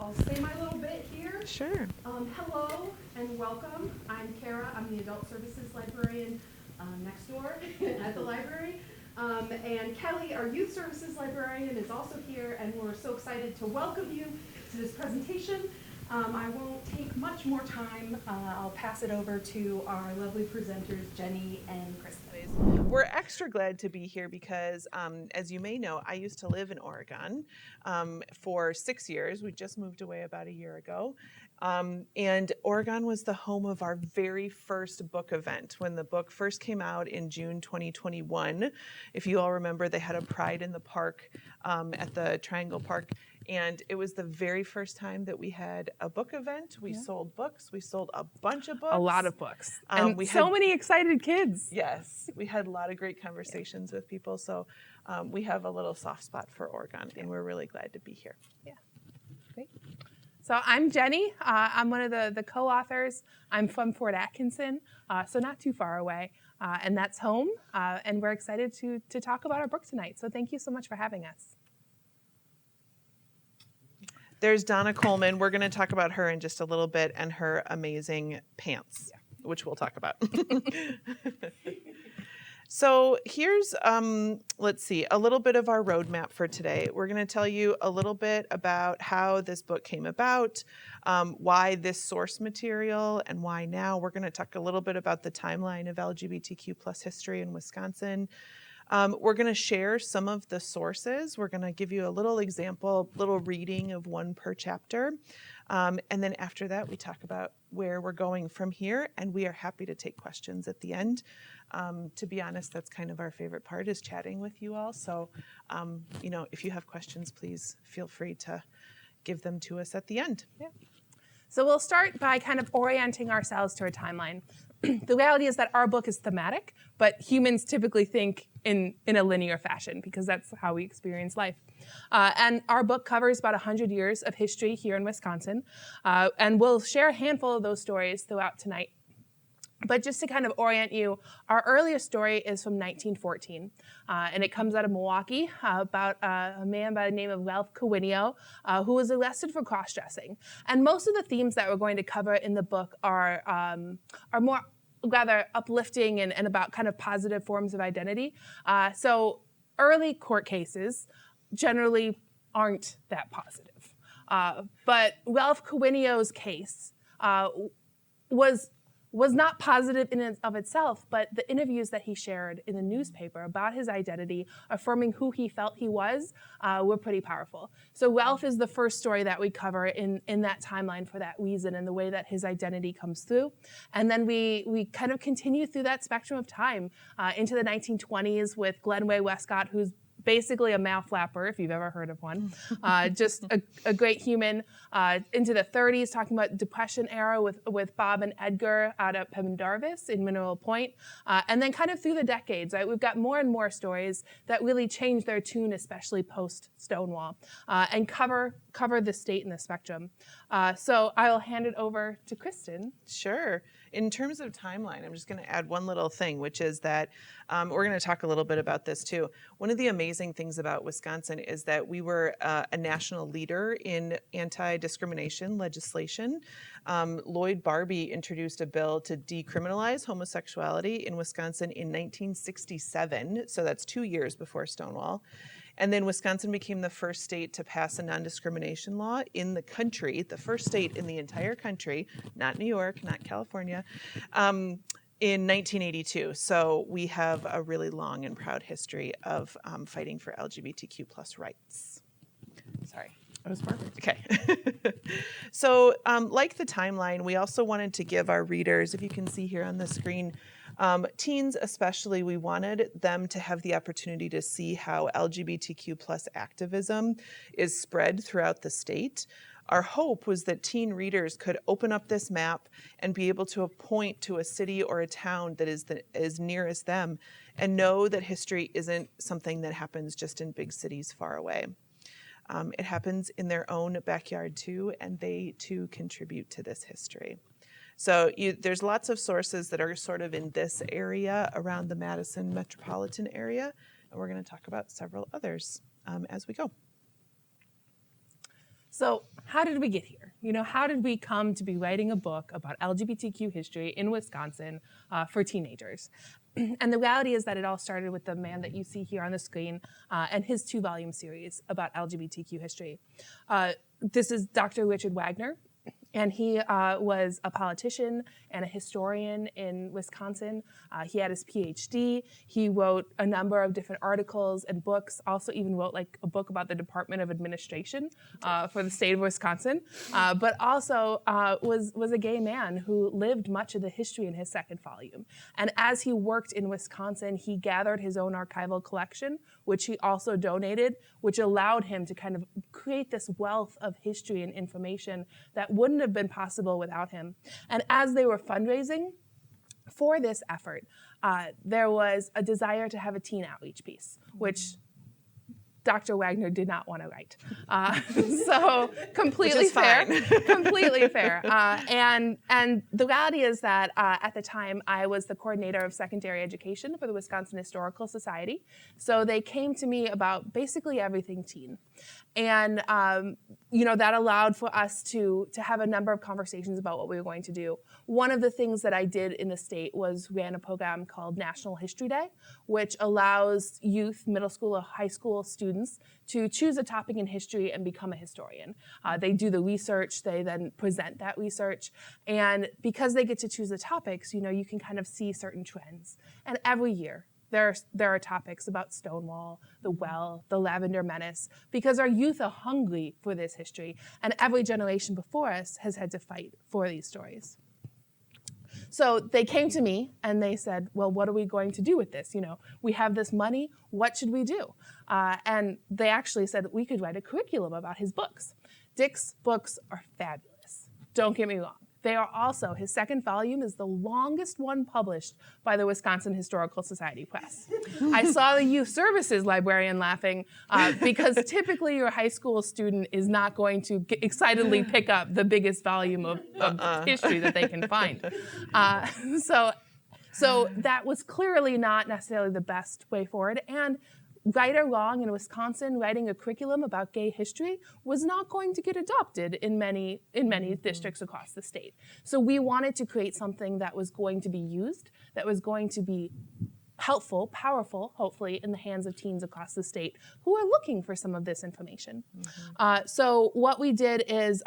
I'll say my little bit here. Sure. Hello and welcome. I'm Kara. I'm the Adult Services Librarian next door at the library. And Kelly, our Youth Services Librarian, is also here, and we're so excited to welcome you to this presentation. I won't take much more time. I'll pass it over to our lovely presenters, Jenny and Kristin. We're extra glad to be here because, as you may know, I used to live in Oregon for 6 years. We just moved away about a year ago. And Oregon was the home of our very first book event. When the book first came out in June 2021, if you all remember, they had a Pride in the Park at the Triangle Park. And it was the very first time that we had a book event. We sold books. We sold a bunch of books. A lot of books. And we had many excited kids. Yes. We had a lot of great conversations with people. So we have a little soft spot for Oregon, and we're really glad to be here. Yeah. Great. So I'm Jenny. I'm one of the co-authors. I'm from Fort Atkinson, so not too far away. And that's home. And we're excited to talk about our book tonight. So thank you so much for having us. There's Donna Coleman. We're going to talk about her in just a little bit and her amazing pants, which we'll talk about. So here's, let's see, a little bit of our roadmap for today. We're going to tell you a little bit about how this book came about, why this source material, and why now. We're going to talk a little bit about the timeline of LGBTQ plus history in Wisconsin. We're going to share some of the sources. We're going to give you a little example, little reading of one per chapter. And then after that, we talk about where we're going from here, and we are happy to take questions at the end. To be honest, that's kind of our favorite part, is chatting with you all. So, if you have questions, please feel free to give them to us at the end. Yeah. So we'll start by kind of orienting ourselves to a timeline. The reality is that our book is thematic, but humans typically think in a linear fashion because that's how we experience life. And our book covers about 100 years of history here in Wisconsin, and we'll share a handful of those stories throughout tonight. But just to kind of orient you, our earliest story is from 1914, and it comes out of Milwaukee about a man by the name of Ralph Kawinio, who was arrested for cross-dressing. And most of the themes that we're going to cover in the book are more rather uplifting and about kind of positive forms of identity. So early court cases generally aren't that positive. But Ralph Kawinio's case was not positive in and of itself, but the interviews that he shared in the newspaper about his identity, affirming who he felt he was, were pretty powerful. So Ralph is the first story that we cover in that timeline for that reason and the way that his identity comes through. And then we kind of continue through that spectrum of time into the 1920s with Glenway Westcott, who's basically a mouth flapper, if you've ever heard of one. Just a great human. Into the 30s, talking about Depression era with Bob and Edgar out at Pendarvis in Mineral Point. And then kind of through the decades, right, we've got more and more stories that really change their tune, especially post-Stonewall, and cover the state in the spectrum. So I'll hand it over to Kristin. Sure. In terms of timeline, I'm just going to add one little thing, which is that we're going to talk a little bit about this too. One of the amazing things about Wisconsin is that we were a national leader in anti-discrimination legislation. Lloyd Barbie introduced a bill to decriminalize homosexuality in Wisconsin in 1967, so that's 2 years before Stonewall. And then Wisconsin became the first state to pass a non-discrimination law in the country, the first state in the entire country, not New York, not California, in 1982. So we have a really long and proud history of fighting for LGBTQ plus rights. Sorry. That was perfect. Okay. So like the timeline, we also wanted to give our readers, if you can see here on the screen, teens especially, we wanted them to have the opportunity to see how LGBTQ plus activism is spread throughout the state. Our hope was that teen readers could open up this map and be able to point to a city or a town that is nearest them and know that history isn't something that happens just in big cities far away. It happens in their own backyard too, and they too contribute to this history. So there's lots of sources that are sort of in this area around the Madison metropolitan area, and we're going to talk about several others as we go. So how did we get here? How did we come to be writing a book about LGBTQ history in Wisconsin for teenagers? And the reality is that it all started with the man that you see here on the screen and his 2-volume series about LGBTQ history. This is Dr. Richard Wagner. And he was a politician and a historian in Wisconsin. He had his PhD. He wrote a number of different articles and books, also even wrote like a book about the Department of Administration for the state of Wisconsin, but also was a gay man who lived much of the history in his second volume. And as he worked in Wisconsin, he gathered his own archival collection, which he also donated, which allowed him to kind of create this wealth of history and information that wouldn't have been possible without him. And as they were fundraising for this effort, there was a desire to have a teen outreach piece, which Dr. Wagner did not want to write. So completely fair. Completely fair. And the reality is that at the time, I was the coordinator of secondary education for the Wisconsin Historical Society. So they came to me about basically everything teen. And that allowed for us to have a number of conversations about what we were going to do. One of the things that I did in the state was ran a program called National History Day, which allows youth, middle school or high school students to choose a topic in history and become a historian. They do the research, they then present that research, and because they get to choose the topics, you can kind of see certain trends. And every year, there are topics about Stonewall, the Well, the Lavender Menace, because our youth are hungry for this history, and every generation before us has had to fight for these stories. So they came to me and they said, well, what are we going to do with this? We have this money, what should we do? And they actually said that we could write a curriculum about his books. Dick's books are fabulous, don't get me wrong. They are also, his second volume is the longest one published by the Wisconsin Historical Society Press. I saw the youth services librarian laughing because typically your high school student is not going to excitedly pick up the biggest volume of history that they can find. So that was clearly not necessarily the best way forward. And right or wrong, in Wisconsin, writing a curriculum about gay history was not going to get adopted in many districts across the state. So we wanted to create something that was going to be used, that was going to be helpful, powerful, hopefully, in the hands of teens across the state who are looking for some of this information. So what we did is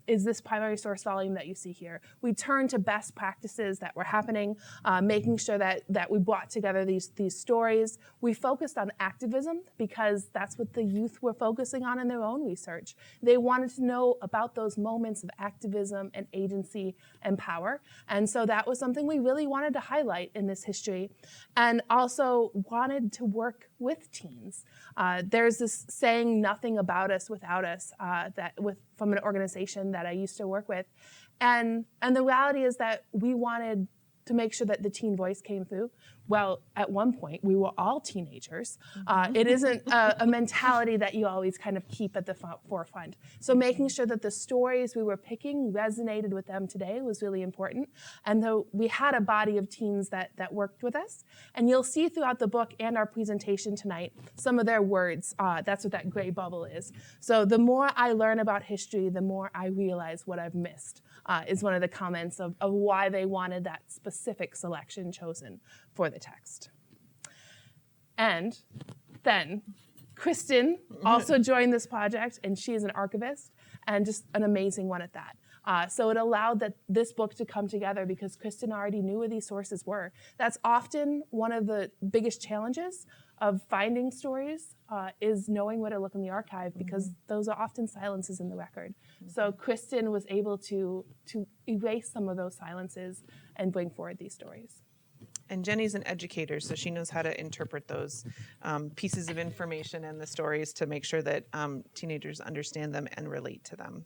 this primary source volume that you see here. We turned to best practices that were happening, making sure that we brought together these stories. We focused on activism because that's what the youth were focusing on in their own research. They wanted to know about those moments of activism and agency and power. And so that was something we really wanted to highlight in this history. And also wanted to work with teens. There's this saying, "Nothing about us without us," from an organization that I used to work with, and the reality is that we wanted to make sure that the teen voice came through. Well, at one point, we were all teenagers. It isn't a mentality that you always kind of keep at the forefront. So making sure that the stories we were picking resonated with them today was really important. And though we had a body of teens that worked with us, and you'll see throughout the book and our presentation tonight, some of their words, that's what that gray bubble is. So the more I learn about history, the more I realize what I've missed, is one of the comments of why they wanted that specific selection chosen for the text. And then Kristin also joined this project, and she is an archivist and just an amazing one at that. So it allowed this book to come together because Kristin already knew where these sources were. That's often one of the biggest challenges of finding stories is knowing where to look in the archive because those are often silences in the record. So Kristin was able to erase some of those silences and bring forward these stories. And Jenny's an educator, so she knows how to interpret those pieces of information and the stories to make sure that teenagers understand them and relate to them.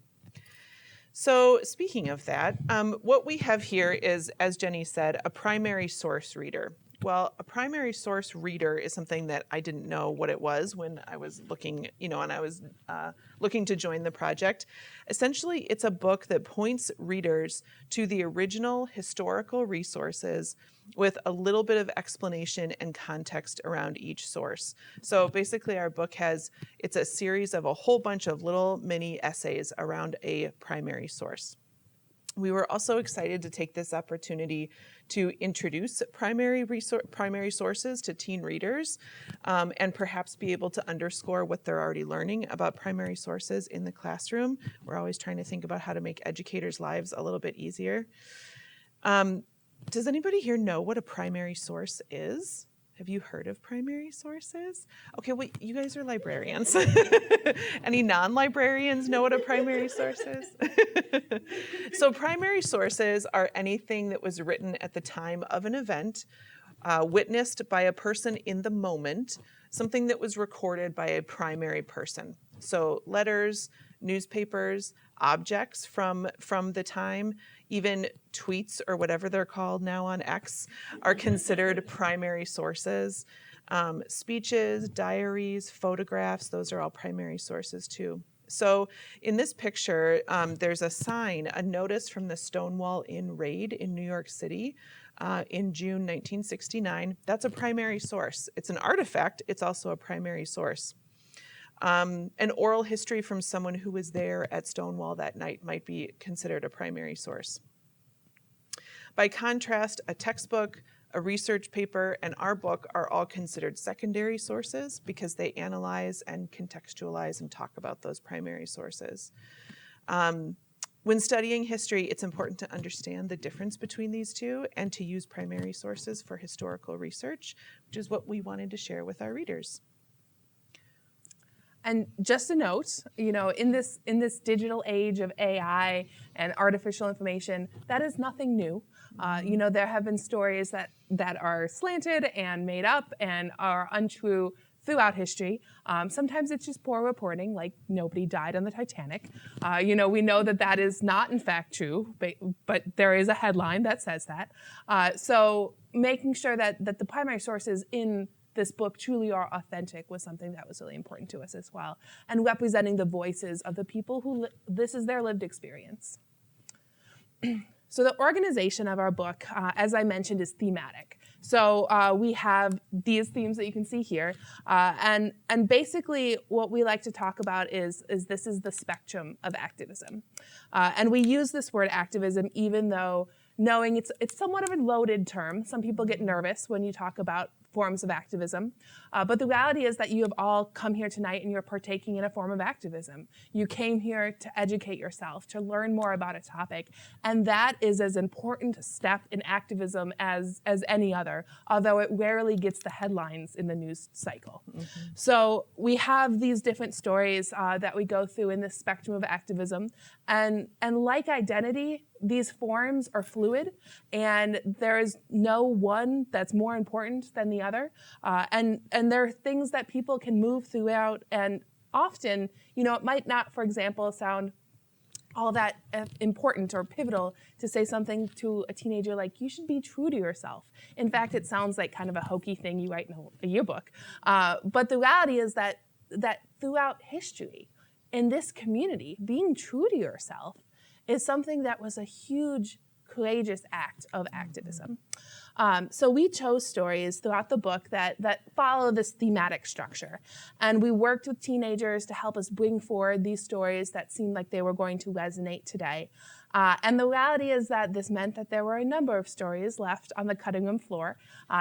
So speaking of that, what we have here is, as Jenny said, a primary source reader. Well, a primary source reader is something that I didn't know what it was when I was looking, and I was looking to join the project. Essentially, it's a book that points readers to the original historical resources with a little bit of explanation and context around each source. So basically, our book it's a series of a whole bunch of little mini essays around a primary source. We were also excited to take this opportunity to introduce primary sources to teen readers, and perhaps be able to underscore what they're already learning about primary sources in the classroom. We're always trying to think about how to make educators' lives a little bit easier. Does anybody here know what a primary source is? Have you heard of primary sources? Okay, well, you guys are librarians. Any non-librarians know what a primary source is? So primary sources are anything that was written at the time of an event, witnessed by a person in the moment, something that was recorded by a primary person. So letters, newspapers, objects from the time, even tweets or whatever they're called now on X are considered primary sources. Speeches, diaries, photographs, those are all primary sources too. So in this picture, there's a sign, a notice from the Stonewall Inn raid in New York City in June 1969. That's a primary source. It's an artifact. It's also a primary source. An oral history from someone who was there at Stonewall that night might be considered a primary source. By contrast, a textbook, a research paper, and our book are all considered secondary sources because they analyze and contextualize and talk about those primary sources. When studying history, it's important to understand the difference between these two and to use primary sources for historical research, which is what we wanted to share with our readers. And just a note, in this digital age of AI and artificial information, that is nothing new. There have been stories that are slanted and made up and are untrue throughout history. Sometimes it's just poor reporting, like nobody died on the Titanic. We know that is not in fact true, but there is a headline that says that. So making sure that the primary sources in this book truly are authentic was something that was really important to us as well, and representing the voices of the people who this is their lived experience. So the organization of our book, as I mentioned, is thematic. So we have these themes that you can see here, and basically what we like to talk about is this is the spectrum of activism, and we use this word activism even though knowing it's somewhat of a loaded term. Some people get nervous when you talk about forms of activism. But the reality is that you have all come here tonight and you're partaking in a form of activism. You came here to educate yourself, to learn more about a topic. And that is as important a step in activism as any other, although it rarely gets the headlines in the news cycle. Mm-hmm. So we have these different stories that we go through in this spectrum of activism. And like identity, these forms are fluid, and there is no one that's more important than the other. And there are things that people can move throughout, and often, it might not, for example, sound all that important or pivotal to say something to a teenager like, you should be true to yourself. In fact, it sounds like kind of a hokey thing you write in a yearbook. But the reality is that throughout history, in this community, being true to yourself is something that was a huge, courageous act of activism. So we chose stories throughout the book that follow this thematic structure. And we worked with teenagers to help us bring forward these stories that seemed like they were going to resonate today. And the reality is that this meant that there were a number of stories left on the cutting room floor,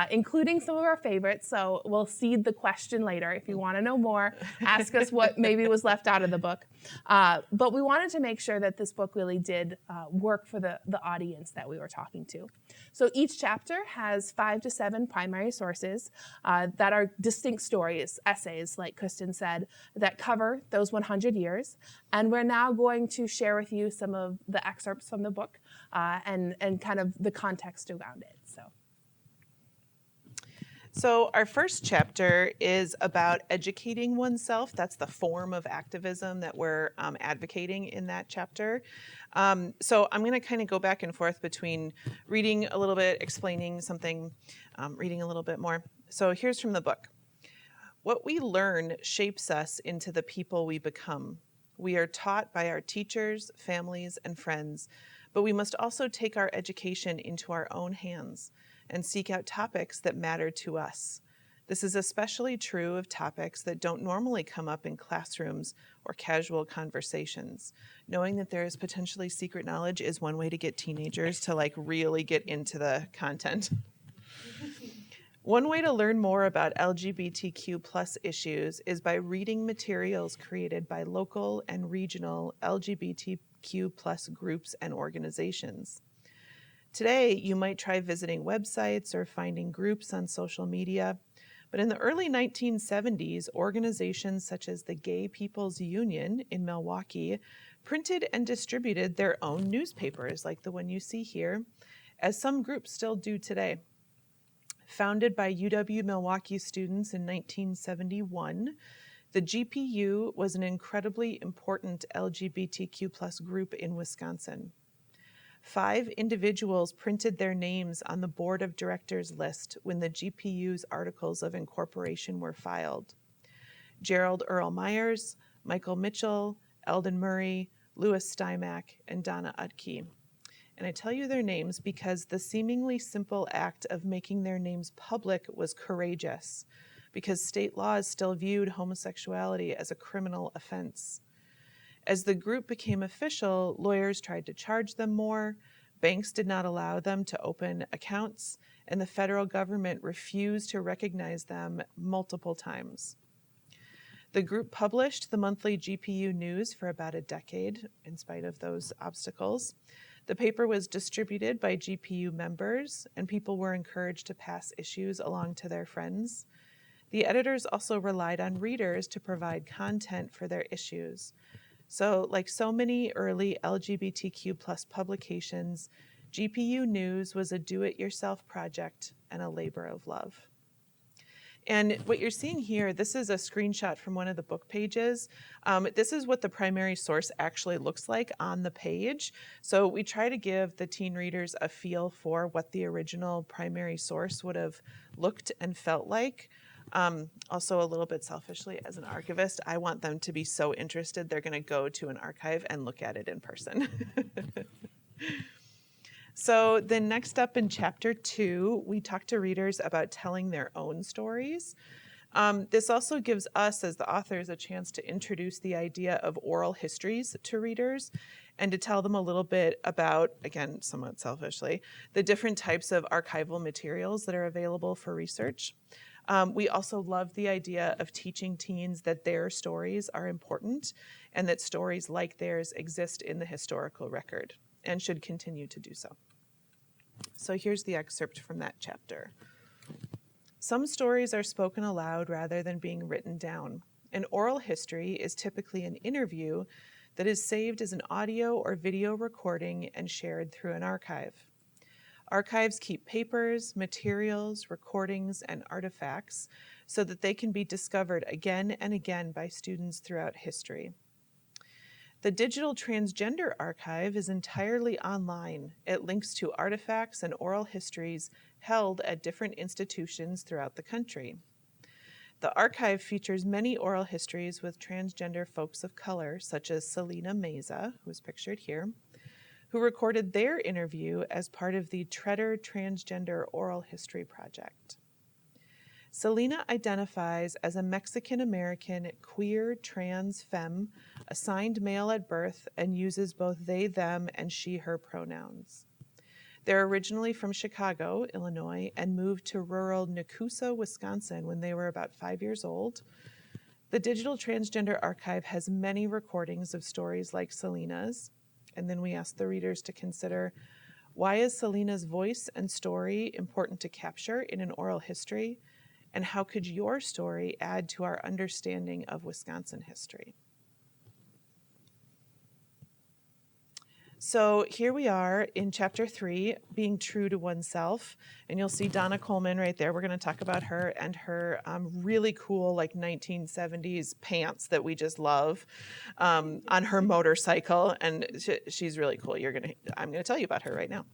including some of our favorites. So we'll seed the question later. If you want to know more, ask us what maybe was left out of the book. But we wanted to make sure that this book really did work for the audience that we were talking to. So each chapter has 5 to 7 primary sources that are distinct stories, essays, like Kristin said, that cover those 100 years. And we're now going to share with you some of the excerpts from the book and kind of the context around it. So our first chapter is about educating oneself. That's the form of activism that we're advocating in that chapter. So I'm going to kind of go back and forth between reading a little bit, explaining something, reading a little bit more. So here's from the book. What we learn shapes us into the people we become. We are taught by our teachers, families, and friends, but we must also take our education into our own hands and seek out topics that matter to us. This is especially true of topics that don't normally come up in classrooms or casual conversations. Knowing that there is potentially secret knowledge is one way to get teenagers to really get into the content. One way to learn more about LGBTQ plus issues is by reading materials created by local and regional LGBTQ plus groups and organizations. Today, you might try visiting websites or finding groups on social media, but in the early 1970s, organizations such as the Gay People's Union in Milwaukee printed and distributed their own newspapers, like the one you see here, as some groups still do today. Founded by UW Milwaukee students in 1971, the GPU was an incredibly important LGBTQ plus group in Wisconsin. 5 individuals printed their names on the board of directors list when the GPU's articles of incorporation were filed. Gerald Earl Myers, Michael Mitchell, Eldon Murray, Louis Stymack, and Donna Utke. And I tell you their names because the seemingly simple act of making their names public was courageous, because state laws still viewed homosexuality as a criminal offense. As the group became official, lawyers tried to charge them more, banks did not allow them to open accounts, and the federal government refused to recognize them multiple times. The group published the monthly GPU News for about a decade, in spite of those obstacles. The paper was distributed by GPU members, and people were encouraged to pass issues along to their friends. The editors also relied on readers to provide content for their issues. So, like so many early LGBTQ plus publications, GPU News was a do-it-yourself project and a labor of love. And what you're seeing here, this is a screenshot from one of the book pages. This is what the primary source actually looks like on the page. So we try to give the teen readers a feel for what the original primary source would have looked and felt like. Also, a little bit selfishly, as an archivist, I want them to be so interested they're going to go to an archive and look at it in person. So then next up in chapter 2, we talk to readers about telling their own stories. This also gives us as the authors a chance to introduce the idea of oral histories to readers and to tell them a little bit about, again, somewhat selfishly, the different types of archival materials that are available for research. We also love the idea of teaching teens that their stories are important and that stories like theirs exist in the historical record and should continue to do so. So here's the excerpt from that chapter. Some stories are spoken aloud rather than being written down. An oral history is typically an interview that is saved as an audio or video recording and shared through an archive. Archives keep papers, materials, recordings, and artifacts so that they can be discovered again and again by students throughout history. The Digital Transgender Archive is entirely online. It links to artifacts and oral histories held at different institutions throughout the country. The archive features many oral histories with transgender folks of color, such as Selena Meza, who is pictured here, who recorded their interview as part of the Treader Transgender Oral History Project. Selena identifies as a Mexican-American queer trans femme, assigned male at birth, and uses both they, them, and she, her pronouns. They're originally from Chicago, Illinois, and moved to rural Nakusa, Wisconsin when they were about 5 years old. The Digital Transgender Archive has many recordings of stories like Selena's, and then we ask the readers to consider, why is Selena's voice and story important to capture in an oral history? And how could your story add to our understanding of Wisconsin history? So here we are in chapter 3, being true to oneself. And you'll see Donna Coleman right there. We're going to talk about her and her really cool, like 1970s pants that we just love on her motorcycle. And she's really cool. I'm going to tell you about her right now.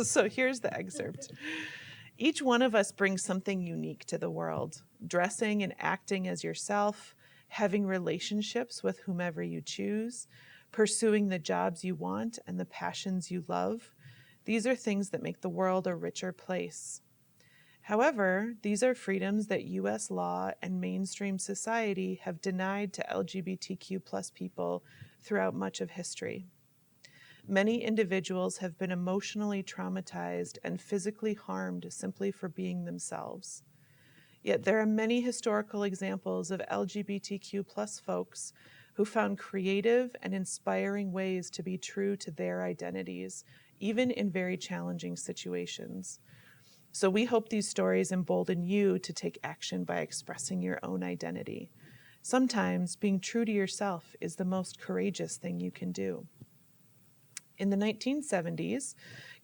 So here's the excerpt. Each one of us brings something unique to the world, dressing and acting as yourself, having relationships with whomever you choose, pursuing the jobs you want and the passions you love. These are things that make the world a richer place. However, these are freedoms that U.S. law and mainstream society have denied to LGBTQ plus people throughout much of history. Many individuals have been emotionally traumatized and physically harmed simply for being themselves. Yet there are many historical examples of LGBTQ plus folks who found creative and inspiring ways to be true to their identities, even in very challenging situations. So we hope these stories embolden you to take action by expressing your own identity. Sometimes being true to yourself is the most courageous thing you can do. In the 1970s,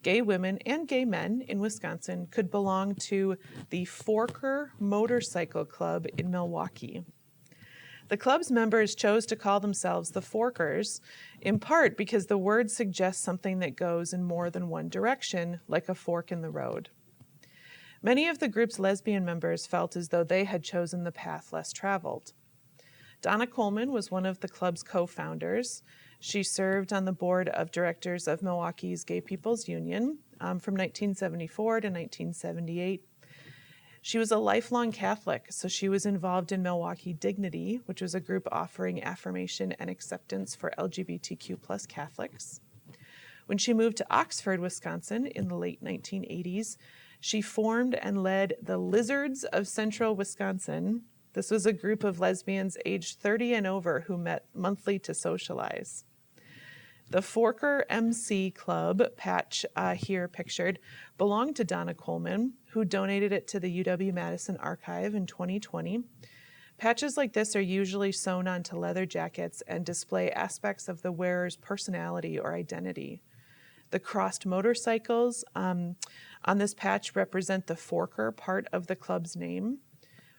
gay women and gay men in Wisconsin could belong to the Forker Motorcycle Club in Milwaukee. The club's members chose to call themselves the Forkers, in part because the word suggests something that goes in more than one direction, like a fork in the road. Many of the group's lesbian members felt as though they had chosen the path less traveled. Donna Coleman was one of the club's co-founders. She served on the board of directors of Milwaukee's Gay People's Union from 1974 to 1978. She was a lifelong Catholic, so she was involved in Milwaukee Dignity, which was a group offering affirmation and acceptance for LGBTQ plus Catholics. When she moved to Oxford, Wisconsin in the late 1980s, she formed and led the Lizards of Central Wisconsin. This was a group of lesbians aged 30 and over who met monthly to socialize. The Forker MC Club patch here pictured belonged to Donna Coleman, who donated it to the UW-Madison archive in 2020. Patches like this are usually sewn onto leather jackets and display aspects of the wearer's personality or identity. The crossed motorcycles on this patch represent the Forker part of the club's name.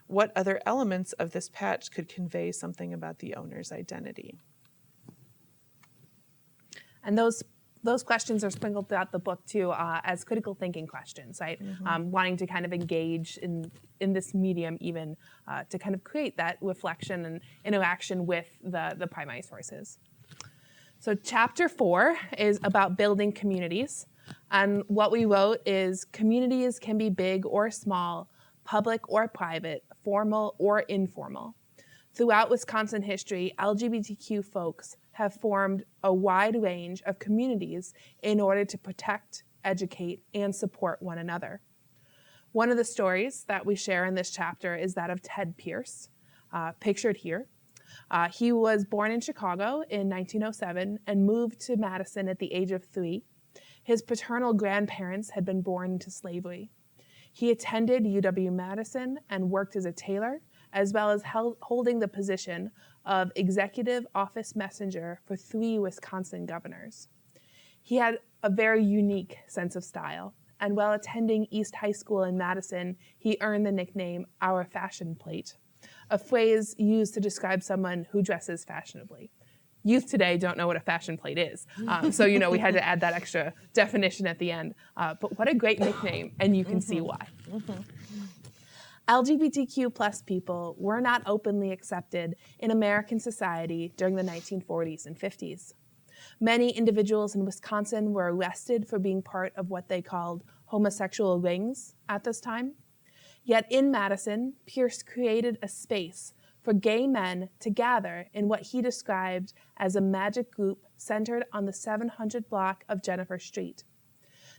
What other elements of this patch could convey something about the owner's identity? And those questions are sprinkled throughout the book too, as critical thinking questions, right? Mm-hmm. Wanting to kind of engage in this medium even to kind of create that reflection and interaction with the primary sources. So chapter 4 is about building communities. And what we wrote is communities can be big or small, public or private, formal or informal. Throughout Wisconsin history, LGBTQ folks have formed a wide range of communities in order to protect, educate, and support one another. One of the stories that we share in this chapter is that of Ted Pierce, pictured here. He was born in Chicago in 1907 and moved to Madison at the age of 3. His paternal grandparents had been born into slavery. He attended UW-Madison and worked as a tailor, as well as holding the position of executive office messenger for 3 Wisconsin governors. He had a very unique sense of style, and while attending East High School in Madison, he earned the nickname "our fashion plate," a phrase used to describe someone who dresses fashionably. Youth today don't know what a fashion plate is, so we had to add that extra definition at the end. But what a great nickname, and you can see why. LGBTQ plus people were not openly accepted in American society during the 1940s and 50s. Many individuals in Wisconsin were arrested for being part of what they called homosexual rings at this time. Yet in Madison, Pierce created a space for gay men to gather in what he described as a magic group centered on the 700 block of Jennifer Street.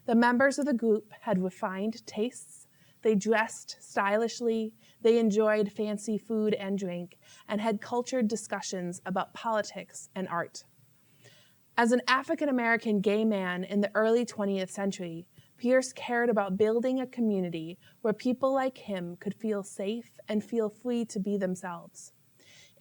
The members of the group had refined tastes, they dressed stylishly, they enjoyed fancy food and drink, and had cultured discussions about politics and art. As an African-American gay man in the early 20th century, Pierce cared about building a community where people like him could feel safe and feel free to be themselves.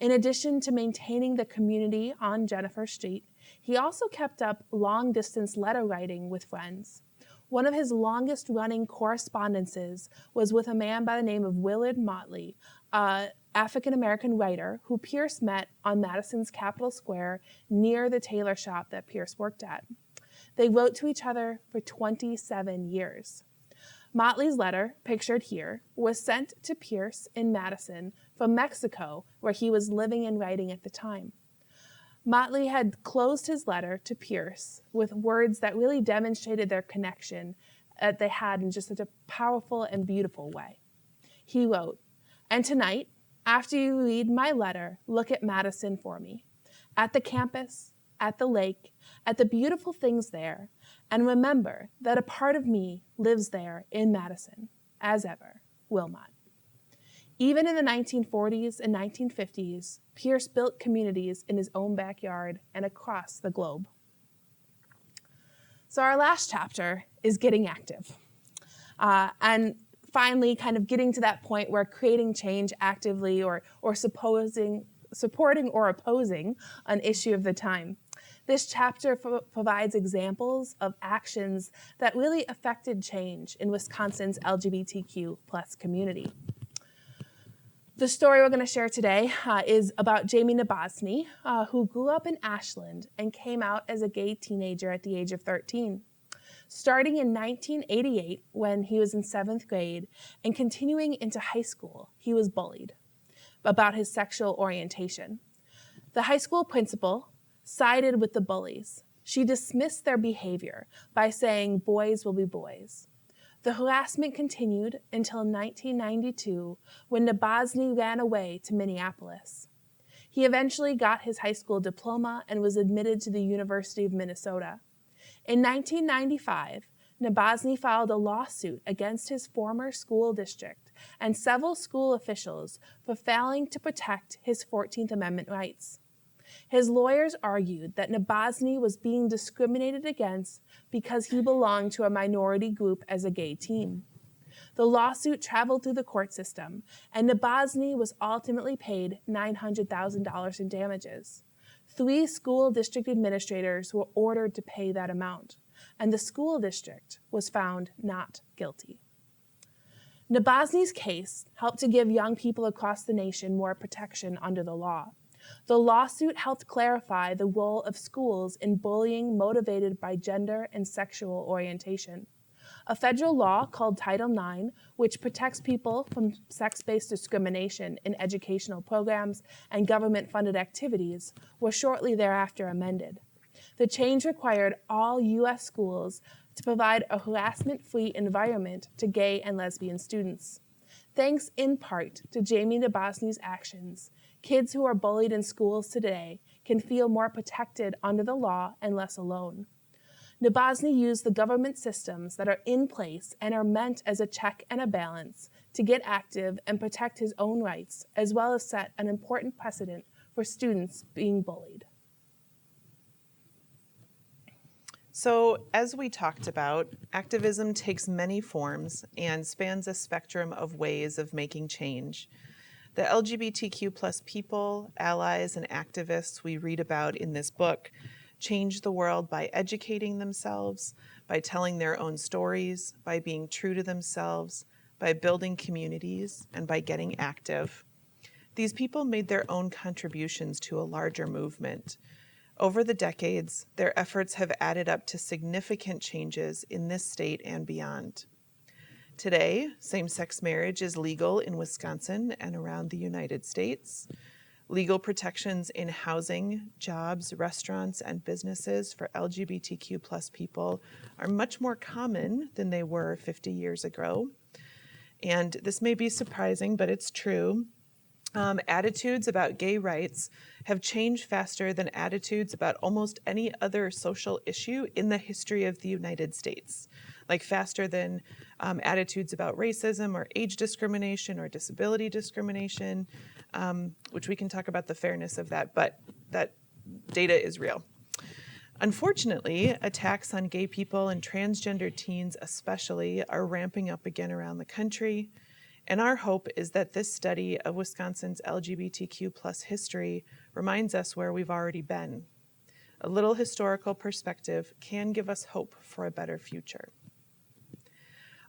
In addition to maintaining the community on Jennifer Street, He also kept up long-distance letter writing with friends. One of his longest-running correspondences was with a man by the name of Willard Motley, an African-American writer who Pierce met on Madison's Capitol Square near the tailor shop that Pierce worked at. They wrote to each other for 27 years. Motley's letter, pictured here, was sent to Pierce in Madison from Mexico, where he was living and writing at the time. Motley had closed his letter to Pierce with words that really demonstrated their connection that they had in just such a powerful and beautiful way. He wrote, "And tonight, after you read my letter, look at Madison for me, at the campus, at the lake, at the beautiful things there, and remember that a part of me lives there in Madison, as ever, Wilmot." Even in the 1940s and 1950s, Pierce built communities in his own backyard and across the globe. So our last chapter is getting active. And finally, kind of getting to that point where creating change actively or supporting or opposing an issue of the time. This chapter provides examples of actions that really affected change in Wisconsin's LGBTQ plus community. The story we're going to share today is about Jamie Nabosny, who grew up in Ashland and came out as a gay teenager at the age of 13. Starting in 1988, when he was in 7th grade, and continuing into high school, he was bullied about his sexual orientation. The high school principal sided with the bullies. She dismissed their behavior by saying boys will be boys. The harassment continued until 1992, when Nabosny ran away to Minneapolis. He eventually got his high school diploma and was admitted to the University of Minnesota. In 1995, Nabosny filed a lawsuit against his former school district and several school officials for failing to protect his 14th Amendment rights. His lawyers argued that Nabosny was being discriminated against because he belonged to a minority group as a gay teen. The lawsuit traveled through the court system, and Nabosny was ultimately paid $900,000 in damages. 3 school district administrators were ordered to pay that amount, and the school district was found not guilty. Nabosny's case helped to give young people across the nation more protection under the law. The lawsuit helped clarify the role of schools in bullying motivated by gender and sexual orientation. A federal law called Title IX, which protects people from sex-based discrimination in educational programs and government-funded activities, was shortly thereafter amended. The change required all U.S. schools to provide a harassment-free environment to gay and lesbian students. Thanks in part to Jamie Nabosny's actions, kids who are bullied in schools today can feel more protected under the law and less alone. Nabosny used the government systems that are in place and are meant as a check and a balance to get active and protect his own rights, as well as set an important precedent for students being bullied. So, as we talked about, activism takes many forms and spans a spectrum of ways of making change. The LGBTQ plus people, allies, and activists we read about in this book change the world by educating themselves, by telling their own stories, by being true to themselves, by building communities, and by getting active. These people made their own contributions to a larger movement. Over the decades, their efforts have added up to significant changes in this state and beyond. Today, same-sex marriage is legal in Wisconsin and around the United States. Legal protections in housing, jobs, restaurants, and businesses for LGBTQ plus people are much more common than they were 50 years ago. And this may be surprising, but it's true. Attitudes about gay rights have changed faster than attitudes about almost any other social issue in the history of the United States, like faster than attitudes about racism or age discrimination or disability discrimination, which we can talk about the fairness of that, but that data is real. Unfortunately, attacks on gay people and transgender teens especially are ramping up again around the country. And our hope is that this study of Wisconsin's LGBTQ plus history reminds us where we've already been. A little historical perspective can give us hope for a better future.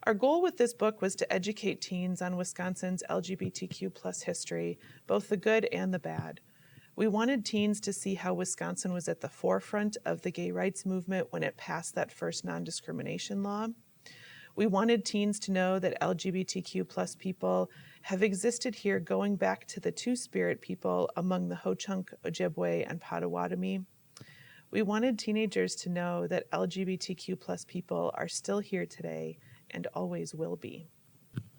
Our goal with this book was to educate teens on Wisconsin's LGBTQ plus history, both the good and the bad. We wanted teens to see how Wisconsin was at the forefront of the gay rights movement when it passed that first non-discrimination law. We wanted teens to know that LGBTQ plus people have existed here going back to the Two-Spirit people among the Ho-Chunk, Ojibwe, and Potawatomi. We wanted teenagers to know that LGBTQ plus people are still here today and always will be.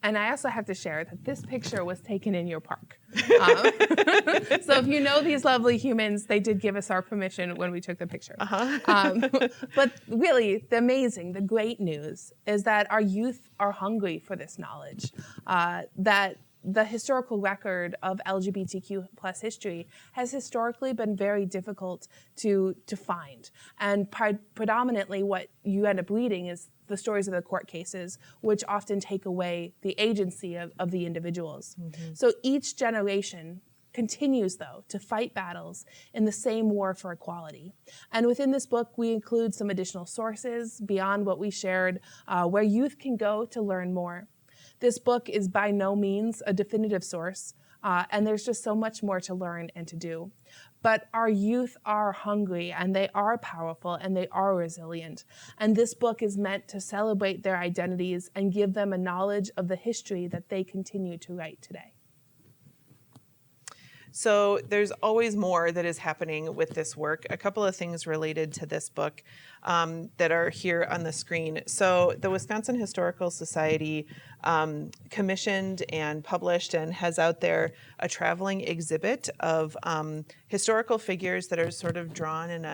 And I also have to share that this picture was taken in your park. So if you know these lovely humans, they did give us our permission when we took the picture. But really, the great news is that our youth are hungry for this knowledge, that the historical record of LGBTQ plus history has historically been very difficult to find. And predominantly what you end up reading is the stories of the court cases, which often take away the agency of the individuals. Mm-hmm. So each generation continues, though, to fight battles in the same war for equality. And within this book, we include some additional sources beyond what we shared, where youth can go to learn more. This book is by no means a definitive source, and there's just so much more to learn and to do. But our youth are hungry, and they are powerful, and they are resilient. And this book is meant to celebrate their identities and give them a knowledge of the history that they continue to write today. So there's always more that is happening with this work. A couple of things related to this book that are here on the screen. So the Wisconsin Historical Society commissioned and published and has out there a traveling exhibit of historical figures that are sort of drawn in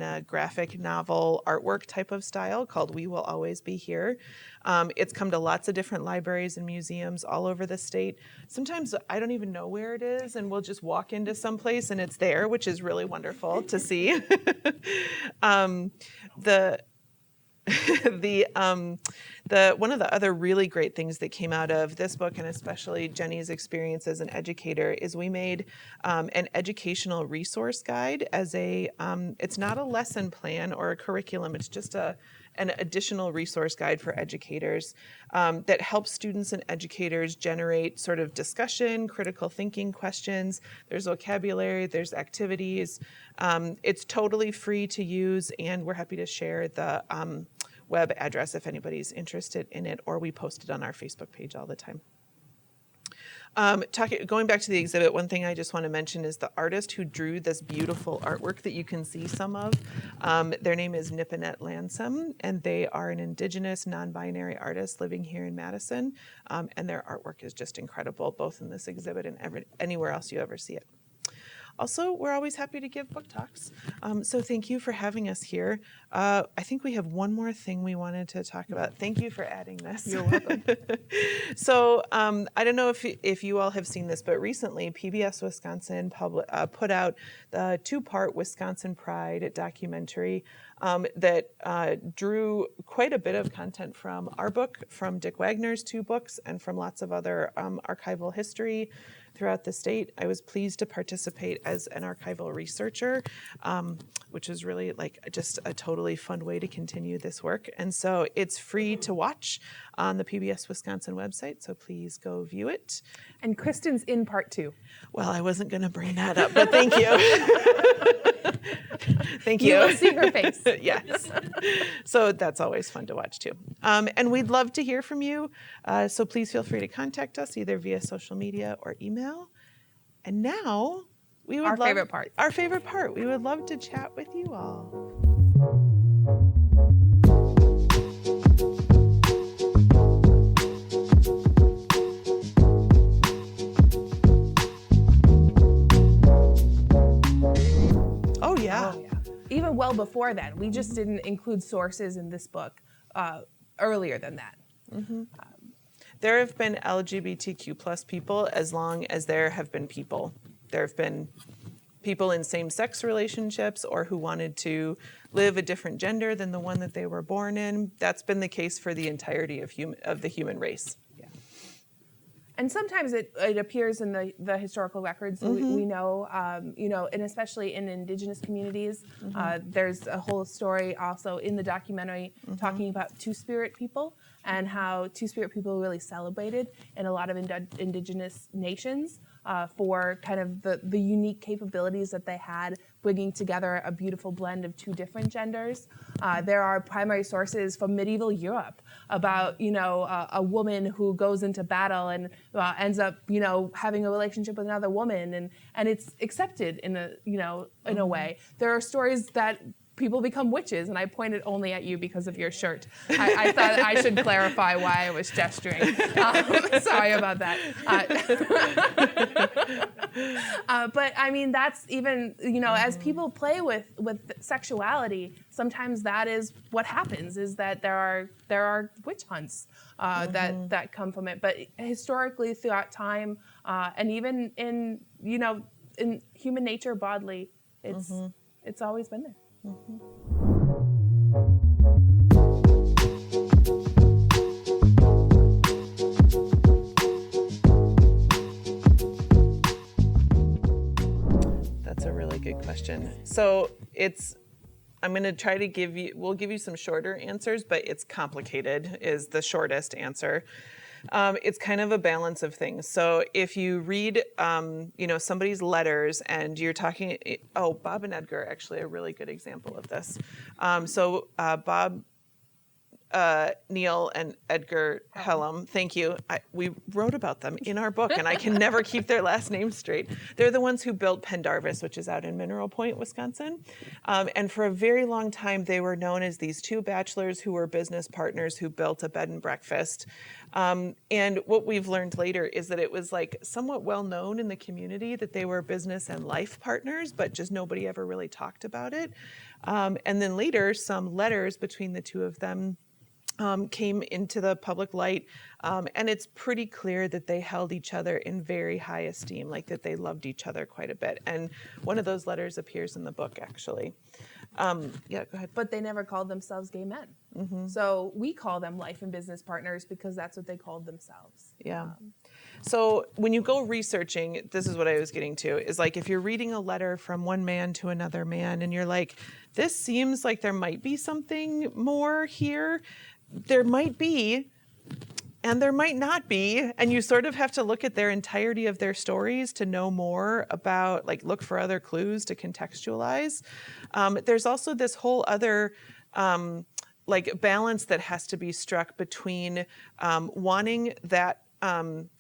a graphic novel artwork type of style called We Will Always Be Here. It's come to lots of different libraries and museums all over the state. Sometimes I don't even know where it is, and we'll just walk into some place and it's there, which is really wonderful to see. One of the other really great things that came out of this book, and especially Jenny's experience as an educator, is we made an educational resource guide as it's not a lesson plan or a curriculum, it's just an additional resource guide for educators that helps students and educators generate sort of discussion, critical thinking questions. There's vocabulary, there's activities. It's totally free to use, and we're happy to share the web address if anybody's interested in it, or we post it on our Facebook page all the time. Going back to the exhibit, one thing I just want to mention is the artist who drew this beautiful artwork that you can see some of. Their name is Nipinet Lansam, and they are an Indigenous non-binary artist living here in Madison, and their artwork is just incredible, both in this exhibit and anywhere else you ever see it. Also, we're always happy to give book talks, so thank you for having us here. I think we have one more thing we wanted to talk about. Thank you for adding this. You're welcome. So I don't know if you all have seen this, but recently PBS Wisconsin put out the 2-part Wisconsin Pride documentary that drew quite a bit of content from our book, from Dick Wagner's 2 books, and from lots of other archival history throughout the state. I was pleased to participate as an archival researcher, which is really just a totally fun way to continue this work. And so it's free to watch on the PBS Wisconsin website, so please go view it. And Kristin's in part 2. Well, I wasn't going to bring that up, but thank you. Thank you. You will see her face. Yes. So that's always fun to watch too. And we'd love to hear from you. So please feel free to contact us either via social media or email. And now we would favorite part. Our favorite part. We would love to chat with you all. Oh yeah. Even well before then. We just didn't include sources in this book earlier than that. Mm-hmm. There have been LGBTQ plus people as long as there have been people. There have been people in same-sex relationships or who wanted to live a different gender than the one that they were born in. That's been the case for the entirety of the human race. And sometimes it appears in the historical records. We know, and especially in indigenous communities, there's a whole story also in the documentary talking about Two-Spirit people and how Two-Spirit people are really celebrated in a lot of indigenous nations for kind of the unique capabilities that they had, bringing together a beautiful blend of two different genders. There are primary sources from medieval Europe about, a woman who goes into battle and ends up, having a relationship with another woman, and it's accepted in a way. There are stories that people become witches, and I pointed only at you because of your shirt. I thought I should clarify why I was gesturing. Sorry about that. But I mean, that's even, as people play with sexuality, sometimes that is what happens, is that there are witch hunts that come from it. But historically, throughout time, and even in human nature broadly, it's always been there. That's a really good question. So I'm going to try to we'll give you some shorter answers, but it's complicated is the shortest answer. It's kind of a balance of things. So if you read, somebody's letters and you're talking, Bob and Edgar are actually a really good example of this. Bob, Neil, and Edgar Hellam, thank you. We wrote about them in our book, and I can never keep their last names straight. They're the ones who built Pendarvis, which is out in Mineral Point, Wisconsin. And for a very long time, they were known as these two bachelors who were business partners who built a bed and breakfast. And what we've learned later is that it was like somewhat well known in the community that they were business and life partners, but just nobody ever really talked about it. And then later, some letters between the two of them came into the public light, and it's pretty clear that they held each other in very high esteem, like that they loved each other quite a bit. And one of those letters appears in the book, actually. Go ahead. But they never called themselves gay men. So we call them life and business partners because that's what they called themselves. Yeah. So when you go researching, this is what I was getting to, is like if you're reading a letter from one man to another man and you're like, this seems like there might be something more here. There might be, and there might not be, and you sort of have to look at their entirety of their stories to know more about, like, look for other clues to contextualize. There's also this whole other balance that has to be struck between wanting that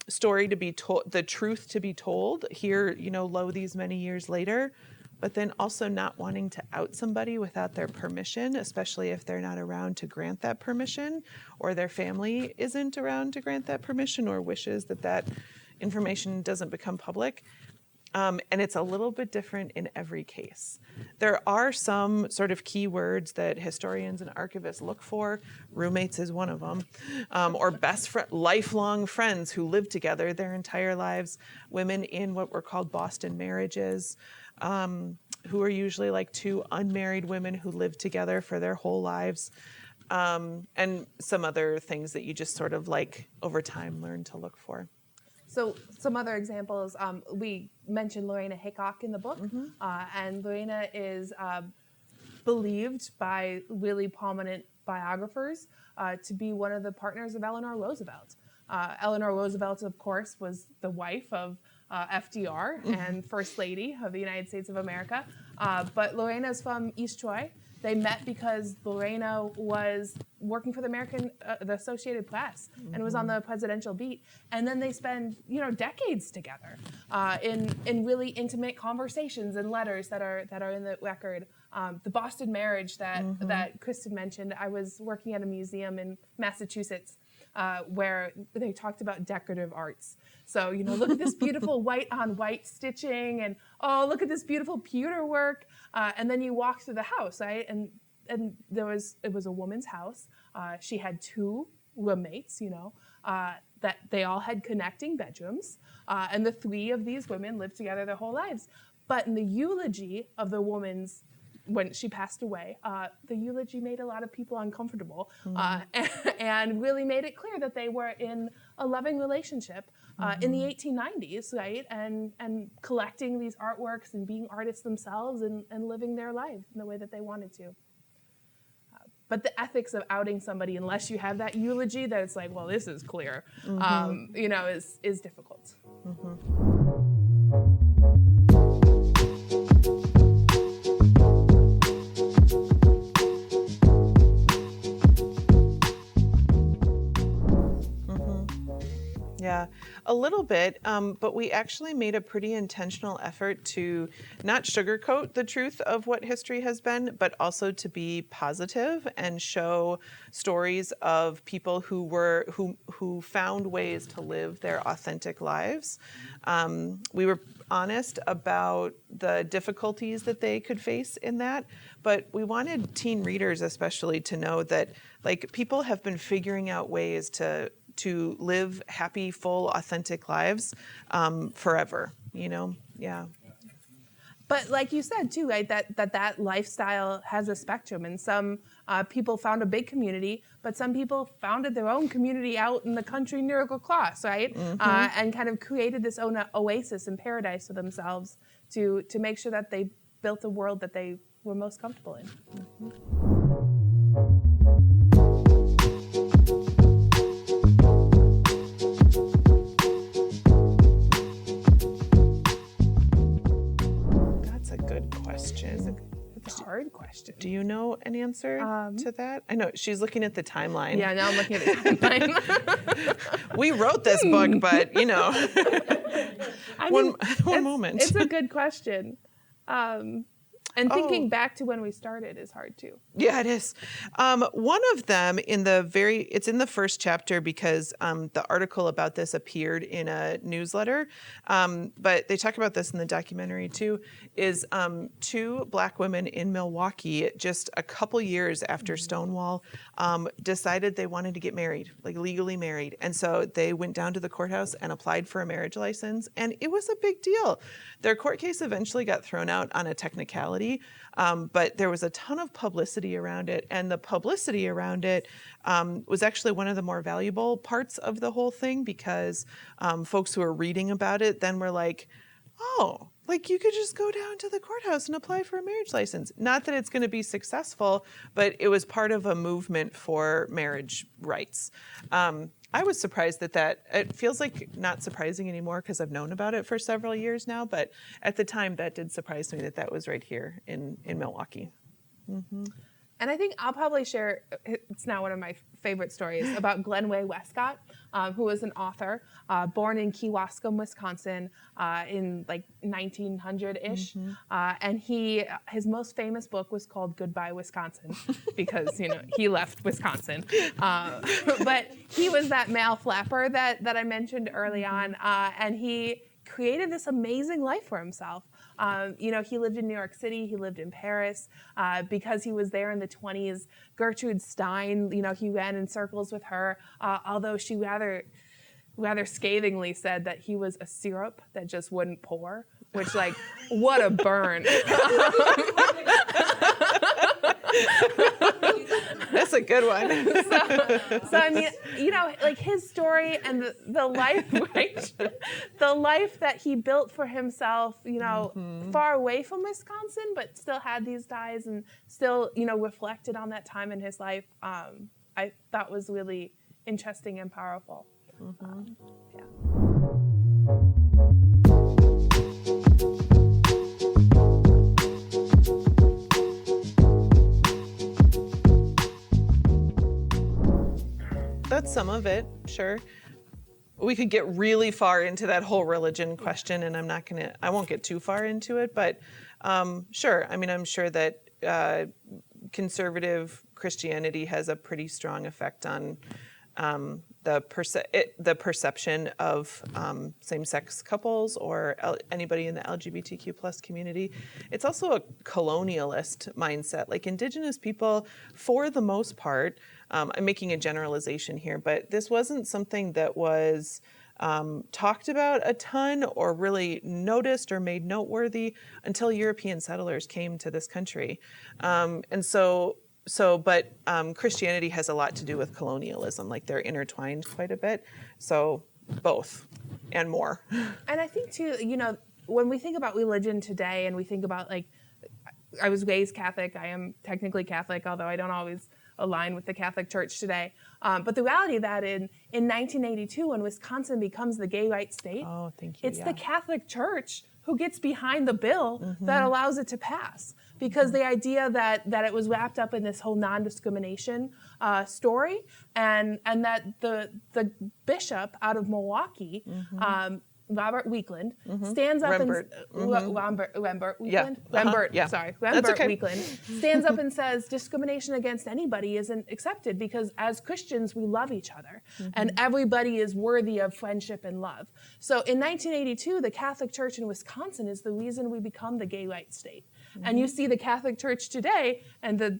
story to be told, the truth to be told here, lo these many years later, but then also not wanting to out somebody without their permission, especially if they're not around to grant that permission, or their family isn't around to grant that permission, or wishes that information doesn't become public. And it's a little bit different in every case. There are some sort of keywords that historians and archivists look for. Roommates is one of them. Or lifelong friends who live together their entire lives. Women in what were called Boston marriages, who are usually like two unmarried women who live together for their whole lives. And some other things that you just sort of like over time learn to look for. So some other examples, we mentioned Lorena Hickok in the book, and Lorena is believed by really prominent biographers to be one of the partners of Eleanor Roosevelt. Eleanor Roosevelt, of course, was the wife of FDR and First Lady of the United States of America, but Lorena's from East Troy. They met because Lorena was working for the Associated Press and was on the presidential beat. And then they spend, decades together in really intimate conversations and letters that are in the record. The Boston marriage that Kristin mentioned, I was working at a museum in Massachusetts where they talked about decorative arts. So, look at this beautiful white on white stitching, and look at this beautiful pewter work. And then you walk through the house, right? And it was a woman's house. She had two roommates, that they all had connecting bedrooms. And the three of these women lived together their whole lives. But in the eulogy of the woman's when she passed away, the eulogy made a lot of people uncomfortable and really made it clear that they were in a loving relationship in the 1890s, right? And collecting these artworks and being artists themselves and living their lives in the way that they wanted to. But the ethics of outing somebody, unless you have that eulogy, that it's like, well, this is clear, is difficult. Yeah, a little bit, but we actually made a pretty intentional effort to not sugarcoat the truth of what history has been, but also to be positive and show stories of people who found ways to live their authentic lives. We were honest about the difficulties that they could face in that, but we wanted teen readers especially to know that like people have been figuring out ways to live happy, full, authentic lives forever, Yeah. But like you said too, right, that lifestyle has a spectrum, and some people found a big community, but some people founded their own community out in the country near Oak Cross, right, and kind of created this own oasis and paradise for themselves to make sure that they built a world that they were most comfortable in. It's a hard question. Do you know an answer to that? I know she's looking at the timeline. Yeah, now I'm looking at the timeline. We wrote this book, but one moment. It's a good question. And thinking back to when we started is hard too. Yeah, it is. One of them it's in the first chapter because the article about this appeared in a newsletter, but they talk about this in the documentary too, is two Black women in Milwaukee just a couple years after Stonewall decided they wanted to get married, like legally married. And so they went down to the courthouse and applied for a marriage license, and it was a big deal. Their court case eventually got thrown out on a technicality, but there was a ton of publicity around it, and the publicity around it was actually one of the more valuable parts of the whole thing because folks who were reading about it then were like, oh, like you could just go down to the courthouse and apply for a marriage license. Not that it's going to be successful, but it was part of a movement for marriage rights. I was surprised that it feels like not surprising anymore because I've known about it for several years now, but at the time that did surprise me that was right here in Milwaukee. Mm-hmm. And I think I'll probably share, it's now one of my favorite stories, about Glenway Westcott, who was an author, born in Kewaskum, Wisconsin, in like 1900-ish. And his most famous book was called Goodbye, Wisconsin, because, he left Wisconsin. But he was that male flapper that I mentioned early on, and he created this amazing life for himself. He lived in New York City, he lived in Paris, because he was there in the 20s. Gertrude Stein, he ran in circles with her, although she rather scathingly said that he was a syrup that just wouldn't pour, which what a burn. That's a good one. So I mean, his story and the life, right? The life that he built for himself, far away from Wisconsin, but still had these ties and still, reflected on that time in his life. I thought was really interesting and powerful. Yeah. That's some of it, sure. We could get really far into that whole religion question, and I won't get too far into it, but sure. I mean, I'm sure that conservative Christianity has a pretty strong effect on the perception of same-sex couples or anybody in the LGBTQ plus community. It's also a colonialist mindset. Like Indigenous people, for the most part, I'm making a generalization here, but this wasn't something that was talked about a ton or really noticed or made noteworthy until European settlers came to this country. But Christianity has a lot to do with colonialism, like they're intertwined quite a bit. So both and more. And I think too, when we think about religion today and we think about I was raised Catholic, I am technically Catholic, although I don't always align with the Catholic Church today. But the reality of that in 1982, when Wisconsin becomes the gay rights state, it's the Catholic Church who gets behind the bill that allows it to pass. Because the idea that it was wrapped up in this whole non-discrimination story, and that the bishop out of Milwaukee, Robert Weekland, stands up Rembert Weekland stands up and says discrimination against anybody isn't accepted because as Christians we love each other and everybody is worthy of friendship and love. So in 1982, the Catholic Church in Wisconsin is the reason we become the gay rights state. And you see the Catholic Church today and the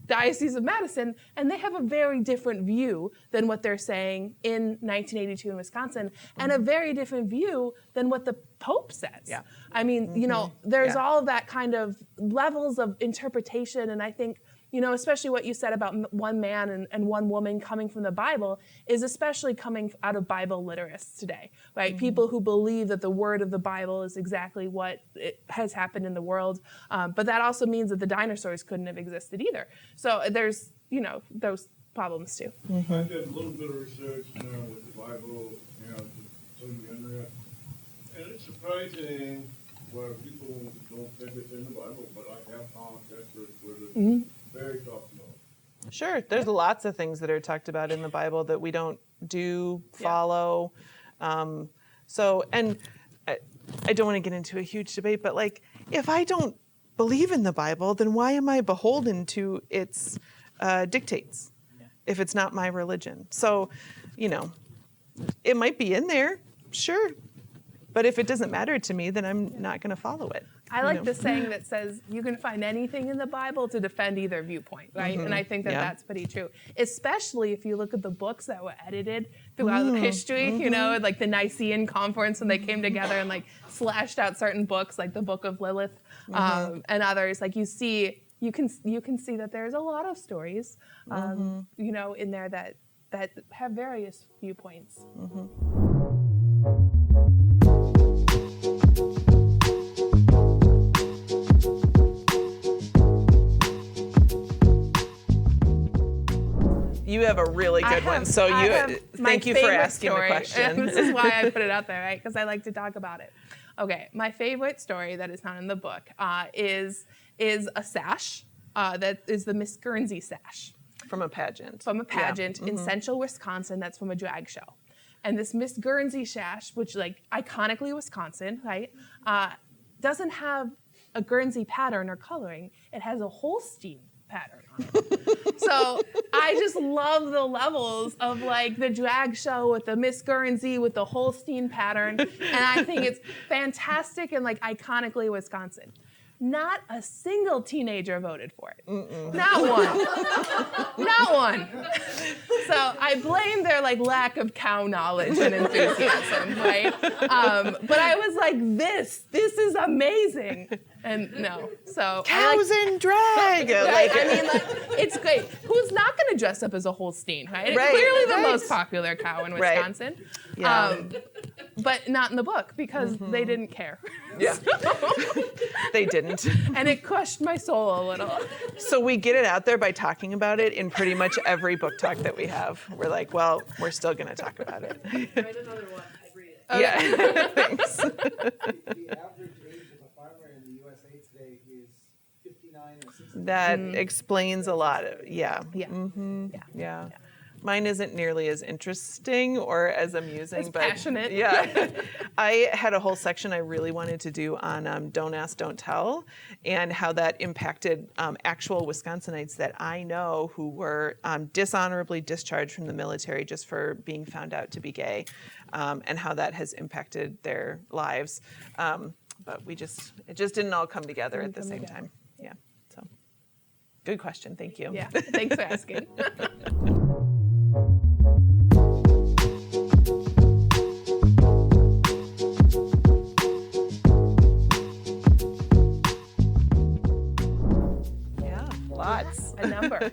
Diocese of Madison, and they have a very different view than what they're saying in 1982 in Wisconsin, and a very different view than what the Pope says. Yeah. I mean, there's all of that kind of levels of interpretation, and I think, especially what you said about one man and one woman coming from the Bible is especially coming out of Bible literists today, right? People who believe that the word of the Bible is exactly what has happened in the world. But that also means that the dinosaurs couldn't have existed either. So there's, those problems too. I did a little bit of research with the Bible, some internet, and it's surprising where people don't think it's in the Bible, but I have found texts where it's very talked about. Sure, there's lots of things that are talked about in the Bible that we don't follow. And I don't want to get into a huge debate, but if I don't believe in the Bible, then why am I beholden to its dictates if it's not my religion? So, it might be in there, sure. But if it doesn't matter to me, then I'm not going to follow it. I like the saying that says you can find anything in the Bible to defend either viewpoint, right? And I think that that's pretty true, especially if you look at the books that were edited throughout history, like the Nicene Conference when they came together and slashed out certain books, like the Book of Lilith and others. You can see that there's a lot of stories, in there that have various viewpoints. You have a really good one, so thank you for asking the question. This is why I put it out there, right? Because I like to talk about it. Okay, my favorite story that is not in the book is a sash that is the Miss Guernsey sash. From a pageant. In Central Wisconsin that's from a drag show. And this Miss Guernsey sash, which iconically Wisconsin, right, doesn't have a Guernsey pattern or coloring. It has a Holstein pattern on it. So I just love the levels of the drag show with the Miss Guernsey with the Holstein pattern. And I think it's fantastic and iconically Wisconsin. Not a single teenager voted for it. Not one. Not one. So I blame their lack of cow knowledge and enthusiasm, right? But I was like, this is amazing. And no, so cows in drag. It's great. Who's not going to dress up as a Holstein, right? It's clearly the most popular cow in Wisconsin. But not in the book because they didn't care. Yeah, they didn't. And it crushed my soul a little. So we get it out there by talking about it in pretty much every book talk that we have. We're like, well, we're still going to talk about it. Write another one. I'd read it. Okay. Yeah, thanks. The average age of a farmer in the USA today is 59 or 60. That explains a lot. Yeah. Yeah. Mine isn't nearly as interesting or as amusing, but passionate. Yeah. I had a whole section I really wanted to do on Don't Ask, Don't Tell, and how that impacted actual Wisconsinites that I know who were dishonorably discharged from the military just for being found out to be gay, and how that has impacted their lives. But it just didn't all come together at the same time. Yeah. So, good question. Thank you. Yeah. Thanks for asking.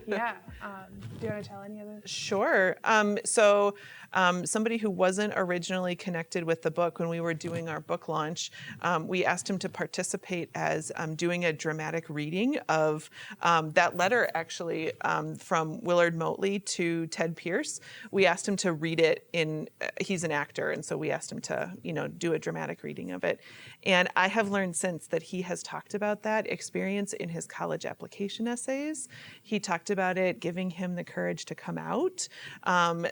Yeah. Do you want to tell any of this? Sure. Somebody who wasn't originally connected with the book when we were doing our book launch, we asked him to participate as doing a dramatic reading of that letter, actually, from Willard Motley to Ted Pierce. We asked him to read it he's an actor, and so we asked him to, do a dramatic reading of it. And I have learned since that he has talked about that experience in his college application essays. He talked about it giving him the courage to come out,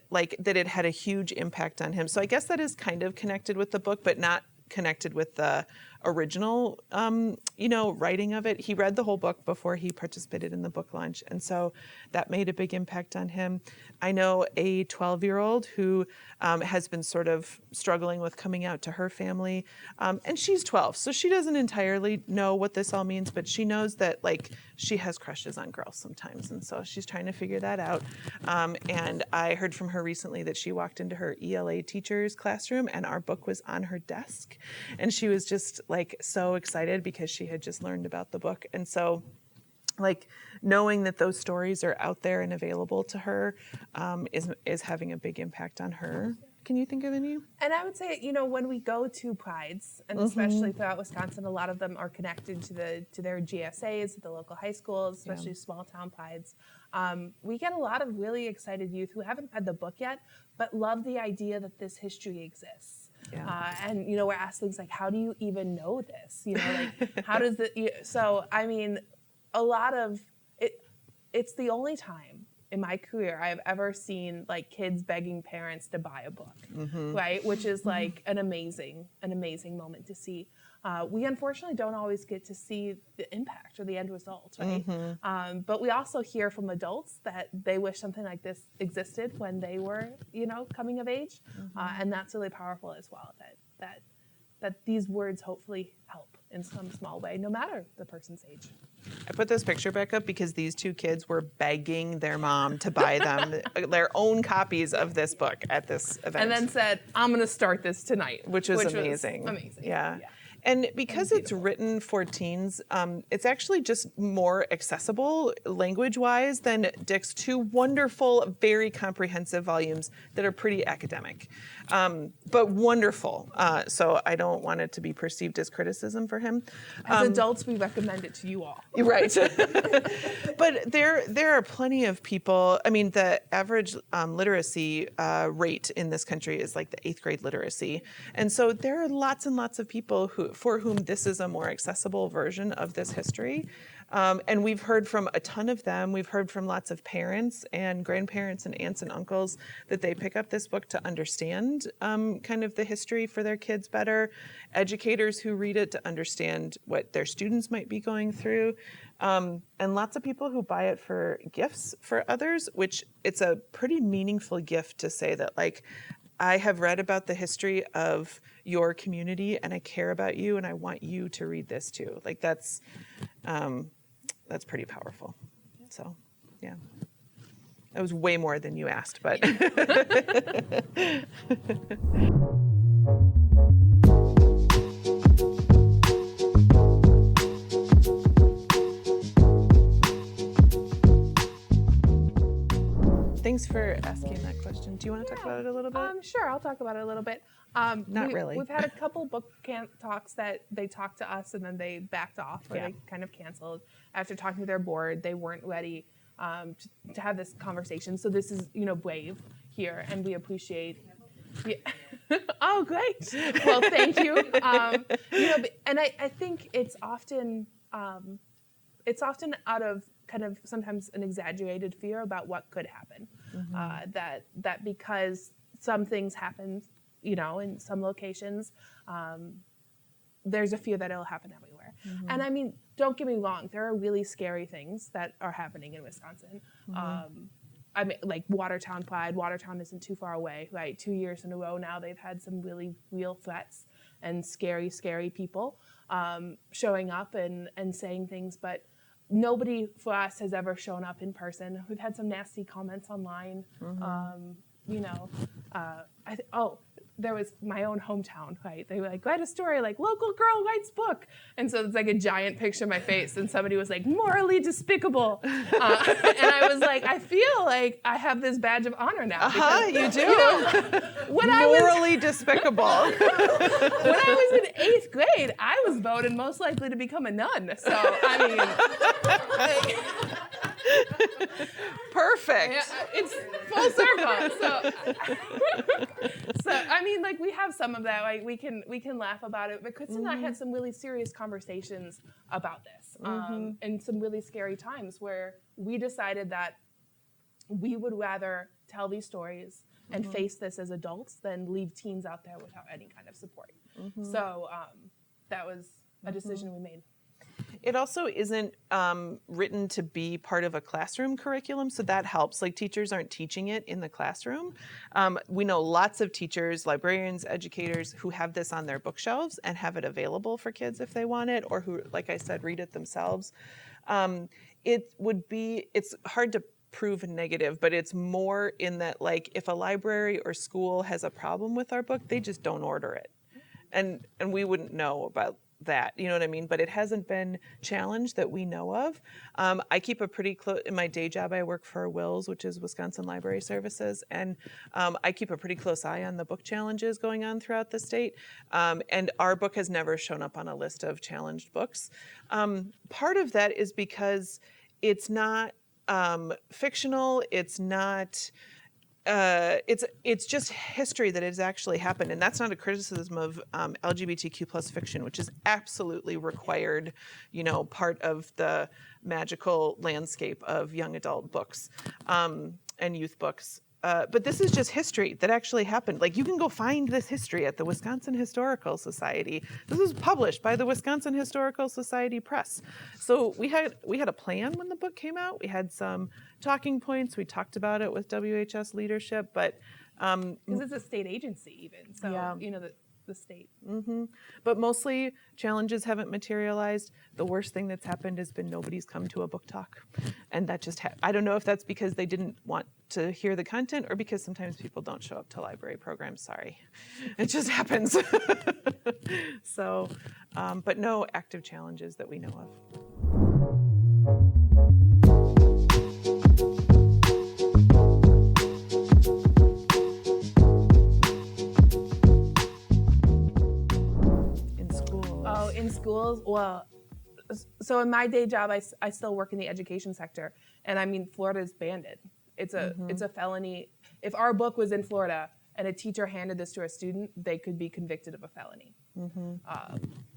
like that it had a huge impact on him. So I guess that is kind of connected with the book, but not connected with the original, writing of it. He read the whole book before he participated in the book launch, and so that made a big impact on him. I know a 12-year-old who has been sort of struggling with coming out to her family, and she's 12, so she doesn't entirely know what this all means, but she knows that, like, she has crushes on girls sometimes, and so she's trying to figure that out. And I heard from her recently that she walked into her ELA teacher's classroom, and our book was on her desk, and she was just like so excited because she had just learned about the book. And so, like, knowing that those stories are out there and available to her is having a big impact on her. Can you think of any? And I would say, when we go to prides, and especially throughout Wisconsin, a lot of them are connected to their GSAs, to the local high schools, especially small town prides. We get a lot of really excited youth who haven't read the book yet, but love the idea that this history exists. Yeah. And we're asked things like, how do you even know this? Like, how does it? So I mean, a lot of it. It's the only time in my career I've ever seen like kids begging parents to buy a book, right? Which is like an amazing moment to see. We unfortunately don't always get to see the impact or the end result, right? But we also hear from adults that they wish something like this existed when they were, coming of age, and that's really powerful as well. That these words hopefully help in some small way, no matter the person's age. I put this picture back up because these two kids were begging their mom to buy them their own copies of this book at this event. And then said, I'm going to start this tonight. Which was amazing. Amazing. Yeah. And because it's written for teens, it's actually just more accessible language-wise than Dick's two wonderful, very comprehensive volumes that are pretty academic, but wonderful. So I don't want it to be perceived as criticism for him. As adults, we recommend it to you all. Right. But there are plenty of people. I mean, the average literacy rate in this country is like the 8th grade literacy. And so there are lots and lots of people for whom this is a more accessible version of this history. And we've heard from a ton of them. We've heard from lots of parents and grandparents and aunts and uncles that they pick up this book to understand kind of the history for their kids better. Educators who read it to understand what their students might be going through. And lots of people who buy it for gifts for others, which it's a pretty meaningful gift to say that, like, I have read about the history of your community and I care about you and I want you to read this too. Like, that's pretty powerful. So, yeah. That was way more than you asked, but. Thanks for asking that question. Do you want to talk about it a little bit? Sure, I'll talk about it a little bit. Not really. We've had a couple book talks that they talked to us and then they backed off, or they kind of canceled. After talking to their board, they weren't ready to have this conversation. So this is, brave here, and we appreciate. Yeah. Oh, great. Well, thank you. And I think it's often out of kind of sometimes an exaggerated fear about what could happen. That because some things happen, in some locations, there's a fear that it'll happen everywhere. And I mean, don't get me wrong, there are really scary things that are happening in Wisconsin. I mean, like Watertown Pride. Watertown isn't too far away, right? 2 years in a row now, they've had some really real threats and scary, scary people showing up and saying things, but nobody for us has ever shown up in person. We've had some nasty comments online. there was my own hometown, right? They were like, write a story like local girl writes book. And so it's like a giant picture of my face and somebody was like, morally despicable. And I was like, I feel like I have this badge of honor now. You do. When Morally despicable. when I was in 8th grade, I was voted most likely to become a nun. So, I mean, Perfect. yeah, it's full circle. So I mean, like we have some of that. Like we can laugh about it. But Kristin and I had some really serious conversations about this, and some really scary times where we decided that we would rather tell these stories and face this as adults than leave teens out there without any kind of support. So that was a decision we made. It also isn't written to be part of a classroom curriculum, so that helps. Like teachers aren't teaching it in the classroom. We know lots of teachers, librarians, educators who have this on their bookshelves and have it available for kids if they want it, or who, like I said, read it themselves. It's hard to prove negative, but it's more in that, like, if a library or school has a problem with our book, they just don't order it. And we wouldn't know about that, you know what I mean? But it hasn't been challenged that we know of. I keep a pretty close, in my day job, I work for WILS, which is Wisconsin Library Services, and I keep a pretty close eye on the book challenges going on throughout the state. And our book has never shown up on a list of challenged books. Part of that is because it's not fictional, it's not, it's just history that has actually happened, and that's not a criticism of LGBTQ plus fiction, which is absolutely required, part of the magical landscape of young adult books and youth books. But this is just history that actually happened. Like, you can go find this history at the Wisconsin Historical Society. This was published by the Wisconsin Historical Society Press. So we had a plan when the book came out. We had some talking points. We talked about it with WHS leadership, but Because it's a state agency even, so Yeah. The state. But mostly challenges haven't materialized. The worst thing that's happened has been nobody's come to a book talk. And that just, I don't know if that's because they didn't want to hear the content or because sometimes people don't show up to library programs, sorry. It just happens. So, but no active challenges that we know of. In schools, well, so in my day job, I still work in the education sector, and I mean, Florida's banned it. It's a felony. If our book was in Florida and a teacher handed this to a student, they could be convicted of a felony.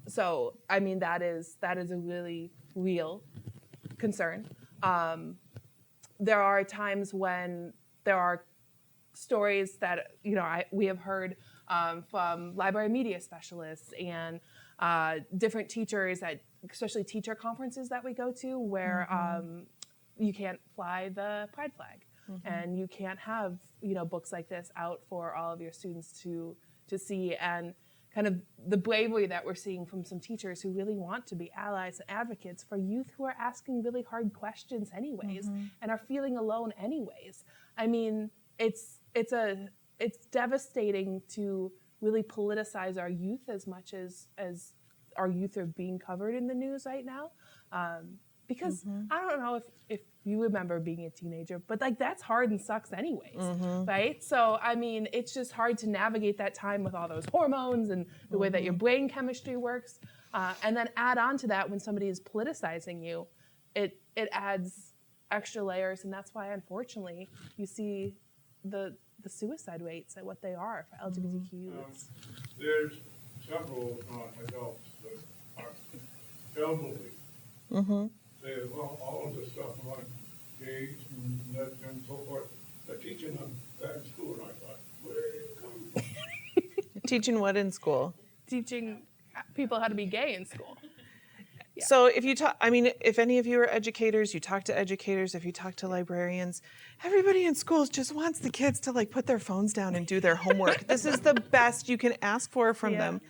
So I mean, that is a really real concern. There are times when there are stories that we have heard from library media specialists and different teachers at especially teacher conferences that we go to where you can't fly the pride flag and you can't have books like this out for all of your students to see, and kind of the bravery that we're seeing from some teachers who really want to be allies and advocates for youth who are asking really hard questions anyways and are feeling alone anyways. I mean, it's devastating to really politicize our youth as much as our youth are being covered in the news right now. Because I don't know if you remember being a teenager, but like that's hard and sucks anyways, right? So, I mean, it's just hard to navigate that time with all those hormones and the way that your brain chemistry works. And then add on to that when somebody is politicizing you, it adds extra layers. And that's why, unfortunately, you see the suicide rates at what they are for LGBTQ youths. There's several adults that are elderly. Say, well, all of this stuff about gays and lesbians and so forth, they're teaching them that in school. And I thought, where did it come from? Teaching what in school? Teaching people how to be gay in school. Yeah. So if you talk, if any of you are educators, you talk to educators, if you talk to librarians, everybody in schools just wants the kids to like put their phones down and do their homework. This is the best you can ask for from them.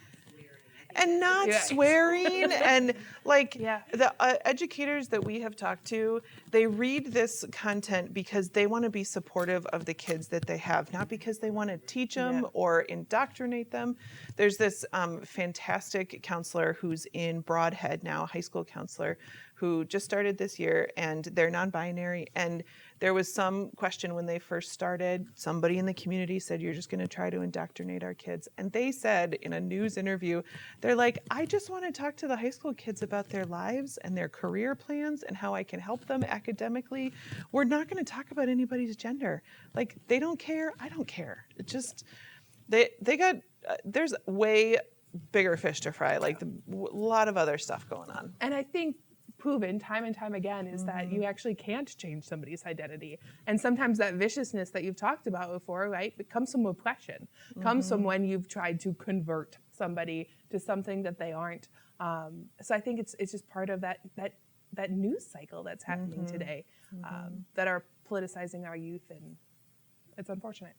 and not Yeah. swearing and like Yeah. the educators that we have talked to, they read this content because they want to be supportive of the kids that they have, not because they want to teach them Yeah. or indoctrinate them. There's this fantastic counselor who's in Broadhead now, high school counselor, who just started this year, and they're non-binary. And there was some question when they first started. Somebody in the community said, "You're just going to try to indoctrinate our kids." And they said in a news interview, they're like, "I just want to talk to the high school kids about their lives and their career plans and how I can help them academically. We're not going to talk about anybody's gender. Like, they don't care. I don't care." It just, they got, there's way bigger fish to fry, like a lot of other stuff going on. And I think proven time and time again is that you actually can't change somebody's identity. And sometimes that viciousness that you've talked about before, right, it comes from oppression, comes from when you've tried to convert somebody to something that they aren't. So I think it's just part of that news cycle that's happening today that are politicizing our youth, and it's unfortunate.